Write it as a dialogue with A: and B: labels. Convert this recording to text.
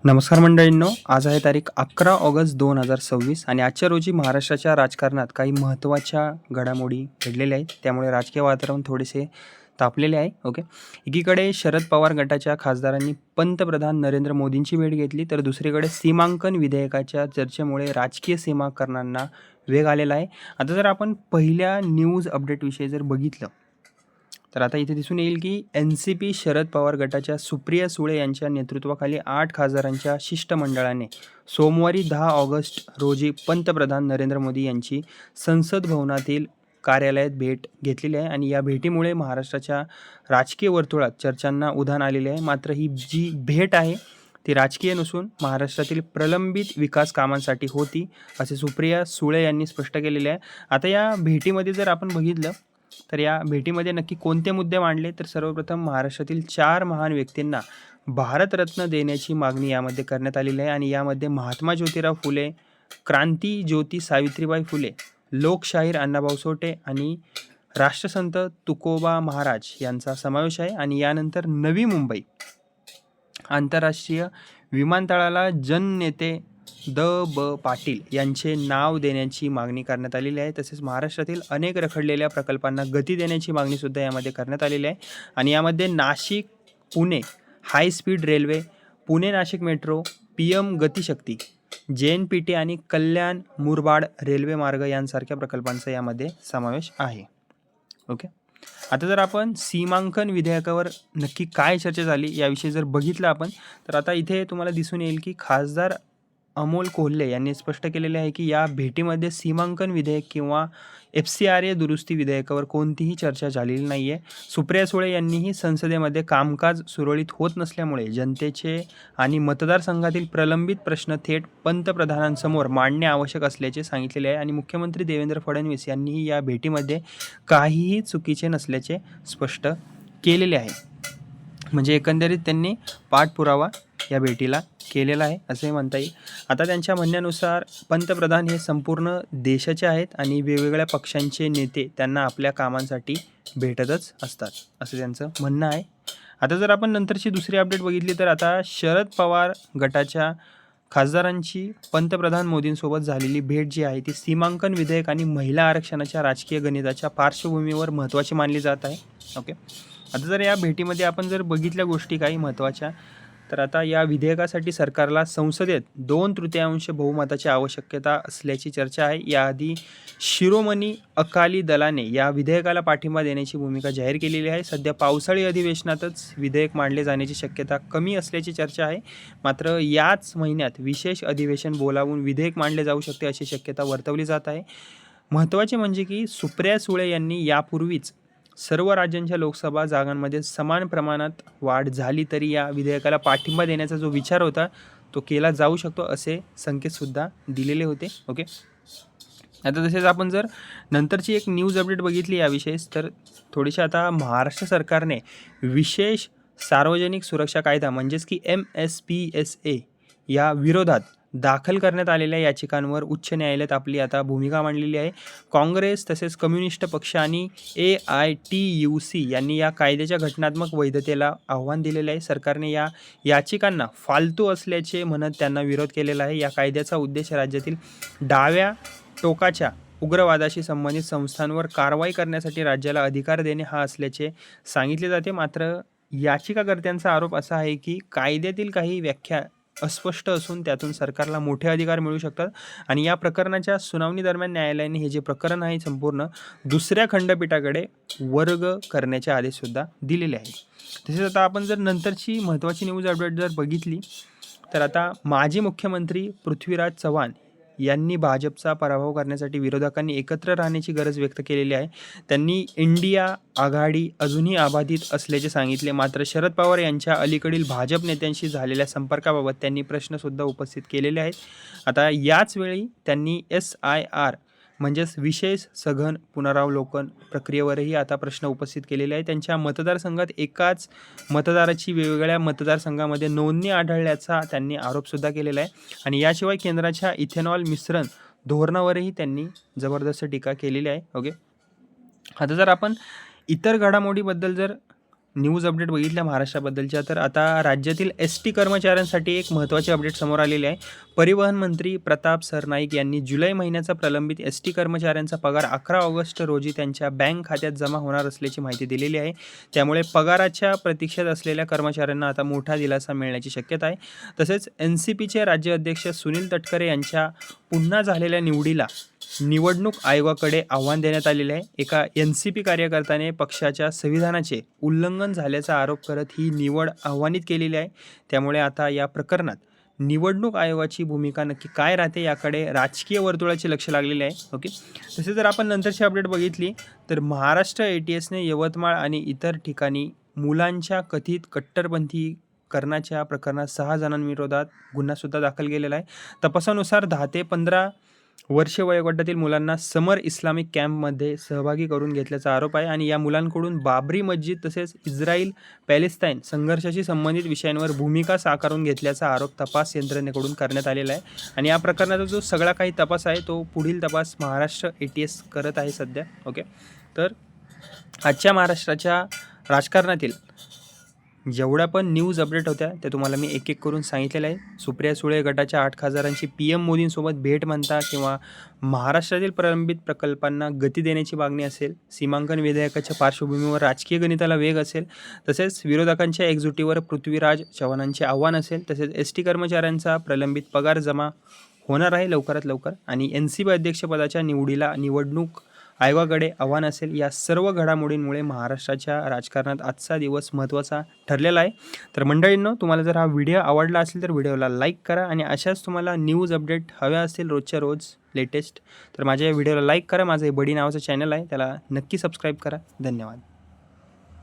A: नमस्कार मंडळींनो, आज आहे तारीख 11 ऑगस्ट 2026 आणि आजच्या रोजी महाराष्ट्राच्या राजकारणात काही महत्त्वाच्या घडामोडी घडलेल्या आहेत. त्यामुळे राजकीय वातावरण थोडेसे तापलेले आहे. ओके. एकीकडे शरद पवार गटाच्या खासदारांनी पंतप्रधान नरेंद्र मोदींची भेट घेतली, तर दुसरीकडे सीमांकन विधेयकाच्या चर्चेमुळे राजकीय सीमाकरणांना वेग आलेला आहे. आता जर आपण पहिल्या न्यूज अपडेटविषयी जर बघितलं, तर आता इथे दिसून येईल की NCP शरद पवार गटाच्या सुप्रिया सुळे यांच्या नेतृत्वाखाली 8 खासदारांच्या शिष्टमंडळाने सोमवारी 10 ऑगस्ट रोजी पंतप्रधान नरेंद्र मोदी यांची संसद भवनातील कार्यालयात भेट घेतलेली आहे आणि या भेटीमुळे महाराष्ट्राच्या राजकीय वर्तुळात चर्चांना उधाण आलेले आहे. मात्र ही जी भेट आहे ती राजकीय नसून महाराष्ट्रातील प्रलंबित विकास कामांसाठी होती, असे सुप्रिया सुळे यांनी स्पष्ट केलेले आहे. आता या भेटीमध्ये जर आपण बघितलं, तर या भेटीमध्ये नक्की कोणते मुद्दे मांडले, तर सर्वप्रथम महाराष्ट्रातील 4 महान व्यक्तींना भारतरत्न देण्याची मागणी यामध्ये करण्यात आलेली आहे आणि यामध्ये महात्मा ज्योतिराव फुले, क्रांती ज्योती सावित्रीबाई फुले, लोकशाहीर अण्णाभाऊ साठे आणि राष्ट्रसंत तुकोबा महाराज यांचा समावेश आहे. आणि यानंतर नवी मुंबई आंतरराष्ट्रीय विमानतळाला जननेते ब पाटील यांचे नाव देण्याची मागणी करण्यात आलेली आहे. तसेच महाराष्ट्रातील अनेक रखडलेल्या प्रकल्पांना गती देण्याची मागणीसुद्धा यामध्ये करण्यात आलेली आहे. आणि यामध्ये Nashik Pune high speed railway, Pune Nashik metro, PM गतिशक्ती, JNPT आणि कल्याण मुरबाड रेल्वे मार्ग यांसारख्या प्रकल्पांचा यामध्ये समावेश आहे. ओके. आता जर आपण सीमांकन विधेयकावर नक्की काय चर्चा झाली याविषयी जर बघितलं आपण, तर आता इथे तुम्हाला दिसून येईल की खासदार अमोल कोल्हे यांनी स्पष्ट केलेले आहे की या भेटीमध्ये सीमांकन विधेयक किंवा FCRA दुरुस्ती विधेयकावर कोणतीही चर्चा झालेली नाही आहे. सुप्रिया सुळे यांनीही संसदेमध्ये कामकाज सुरळीत होत नसल्यामुळे जनतेचे आणि मतदारसंघातील प्रलंबित प्रश्न थेट पंतप्रधानांसमोर मांडणे आवश्यक असल्याचे सांगितलेले आहे. आणि मुख्यमंत्री देवेंद्र फडणवीस यांनीही या भेटीमध्ये काहीही चुकीचे नसल्याचे स्पष्ट केलेले आहे. म्हणजे एकंदरीत त्यांनी पाठपुरावा या भेटीला केलेला आहे असे म्हणता येईल. आता त्यांच्या म्हणण्यानुसार पंतप्रधान हे संपूर्ण देशाचे आहेत आणि वेगवेगळ्या पक्षांचे नेते त्यांना आपल्या कामांसाठी भेटतच असतात, असं त्यांचं म्हणणं आहे. आता जर आपण नंतरची दुसरी अपडेट बघितली, तर आता शरद पवार गटाच्या खासदारांची पंतप्रधान मोदींसोबत झालेली भेट जी आहे ती सीमांकन विधेयक आणि महिला आरक्षणाच्या राजकीय गणिताच्या पार्श्वभूमीवर महत्त्वाची मानली जात आहे. ओके. आता जर या भेटीमध्ये आपण जर बघितल्या गोष्टी काही महत्त्वाच्या, तर आता या विधेयकासाठी सरकारला संसदेत 2/3 बहुमताची आवश्यकता असल्याची चर्चा आहे. याआधी शिरोमणी अकाली दलाने या विधेयकाला पाठिंबा देण्याची भूमिका जाहीर केलेली आहे. सध्या पावसाळी अधिवेशनातच विधेयक मांडले जाण्याची शक्यता कमी असल्याची चर्चा आहे. मात्र याच महिन्यात विशेष अधिवेशन बोलावून विधेयक मांडले जाऊ शकते अशी शक्यता वर्तवली जात आहे. महत्त्वाचे म्हणजे की सुप्रिया सुळे यांनी यापूर्वीच सर्व राज्यांच्या लोकसभा जागांमध्ये समान प्रमाणात वाढ झाली तरी या विधेयकाला पाठिंबा देण्याचा जो विचार होता तो केला जाऊ शकतो असे संकेतसुद्धा दिलेले होते. ओके. आता तसेच आपण जर नंतरची एक न्यूज अपडेट बघितली याविषयी, तर थोडीशी आता महाराष्ट्र सरकारने विशेष सार्वजनिक सुरक्षा कायदा म्हणजेच की MSPSA या विरोधात दाखल करण्यात आलेल्या याचिकांवर उच्च न्यायालयात आपली आता भूमिका मांडलेली आहे. काँग्रेस तसेच कम्युनिस्ट पक्ष आणि AITUC यांनी या कायद्याच्या घटनात्मक वैधतेला आव्हान दिलेलं आहे. सरकारने या याचिकांना फालतू असल्याचे म्हणत त्यांना विरोध केलेला आहे. या कायद्याचा उद्देश राज्यातील डाव्या टोकाच्या उग्रवादाशी संबंधित संस्थांवर कारवाई करण्यासाठी राज्याला अधिकार देणे हा असल्याचे सांगितले जाते. मात्र याचिकाकर्त्यांचा आरोप असा आहे की कायद्यातील काही व्याख्या अस्पष्ट असून त्यातून सरकारला मोठे अधिकार मिळू शकतात आणि या प्रकरणाच्या सुनावणी दरम्यान न्यायालयाने हे जे प्रकरण आहे संपूर्ण दुसऱ्या खंडपीठाकडे वर्ग करण्याचे आदेशसुद्धा दिलेले आहेत. तसेच आता आपण जर नंतरची महत्त्वाची न्यूज अपडेट जर बघितली, तर आता माजी मुख्यमंत्री पृथ्वीराज चव्हाण यांनी भाजपचा पराभव करण्यासाठी विरोधकांनी एकत्र राहण्याची गरज व्यक्त केलेली आहे. त्यांनी इंडिया आघाडी अजूनही अबाधित असल्याचे सांगितले. मात्र शरद पवार यांच्या अलीकडील भाजप नेत्यांशी झालेल्या संपर्काबाबत त्यांनी प्रश्नसुद्धा उपस्थित केलेले आहेत. आता याच वेळी त्यांनी SIR म्हणजेच विशेष सघन पुनरावलोकन प्रक्रियेवरही आता प्रश्न उपस्थित केलेले आहे. त्यांच्या मतदारसंघात एकाच मतदाराची वेगवेगळ्या मतदारसंघामध्ये नोंदणी आढळल्याचा त्यांनी आरोपसुद्धा केलेला आहे. आणि याशिवाय केंद्राच्या इथेनॉल मिश्रण धोरणावरही त्यांनी जबरदस्त टीका केलेली आहे. ओके. आता जर आपण इतर घडामोडीबद्दल जर न्यूज अपडेट बघितल्या महाराष्ट्राबद्दलच्या, तर आता राज्यातील एस-टी कर्मचाऱ्यांसाठी एक महत्त्वाची अपडेट समोर आलेली आहे. परिवहन मंत्री प्रताप सरनाईक यांनी जुलै महिन्याचा प्रलंबित एस-टी कर्मचाऱ्यांचा पगार 11 ऑगस्ट रोजी त्यांच्या बँक खात्यात जमा होणार असल्याची माहिती दिलेली आहे. त्यामुळे पगाराच्या प्रतीक्षेत असलेल्या कर्मचाऱ्यांना आता मोठा दिलासा मिळण्याची शक्यता आहे. तसेच NCPचे राज्य अध्यक्ष सुनील तटकरे यांच्या पुन्हा झालेल्या निवडीला निवडणूक आयोगाकडे आव्हान देण्यात आलेले आहे. एका NCP कार्यकर्त्याने पक्षाच्या संविधानाचे उल्लंघन झाल्याचा आरोप करत ही निवड आव्हानित केलेली आहे. त्यामुळे आता या प्रकरणात निवडणूक आयोगाची भूमिका नक्की काय राहते याकडे राजकीय वर्तुळाचे लक्ष लागलेले आहे. ओके, तसे जर आपण नंतरची अपडेट बघितली तर महाराष्ट्र ATSने यवतमाळ आणि इतर ठिकाणी मुलांच्या कथित कट्टरपंथी करण्याच्या प्रकरणात 6 जणांविरोधात गुन्हासुद्धा दाखल केलेला आहे. तपासानुसार 10 ते 15 वर्ष वयोगटातील मुलांना समर इस्लामिक कॅम्पमध्ये सहभागी करून घेतल्याचा आरोप आहे आणि या मुलांकडून बाबरी मस्जिद तसेच इस्रायल पॅलेस्टाईन संघर्षाशी संबंधित विषयांवर भूमिका साकारून घेतल्याचा आरोप तपास यंत्रणेकडून करण्यात आलेला आहे. आणि या प्रकरणाचा जो सगळा काही तपास आहे तो पुढील तपास महाराष्ट्र ATS करत आहे सध्या. ओके, तर आजच्या महाराष्ट्राच्या राजकारणातील जेवढ्या पण न्यूज अपडेट होत्या ते तुम्हाला मी एक एक करून सांगितलेलं आहे. सुप्रिया सुळे गटाच्या 8 खासदारांची PM मोदींसोबत भेट म्हणता किंवा महाराष्ट्रातील प्रलंबित प्रकल्पांना गती देण्याची मागणी असेल, सीमांकन विधेयकाच्या पार्श्वभूमीवर राजकीय गणिताला वेग असेल, तसेच विरोधकांच्या एकजुटीवर पृथ्वीराज चव्हाणांचे आव्हान असेल, तसेच ST कर्मचाऱ्यांचा प्रलंबित पगार जमा होणार आहे लवकरात लवकर आणि NCP अध्यक्षपदाच्या निवडीला निवडणूक आयोगाकडे आव्हान असेल. या सर्व घडामोडींमुळे महाराष्ट्राच्या राजकारणात आजचा दिवस महत्त्वाचा ठरलेला आहे. तर मंडळींनो, तुम्हाला जर हा व्हिडिओ आवडला असेल तर व्हिडिओला लाईक करा आणि अशाच तुम्हाला न्यूज अपडेट हव्या असतील रोजच्या रोज लेटेस्ट तर माझ्या या व्हिडिओला लाईक करा. माझं हे बडी नावाचं चॅनल आहे, त्याला नक्की सबस्क्राईब करा. धन्यवाद.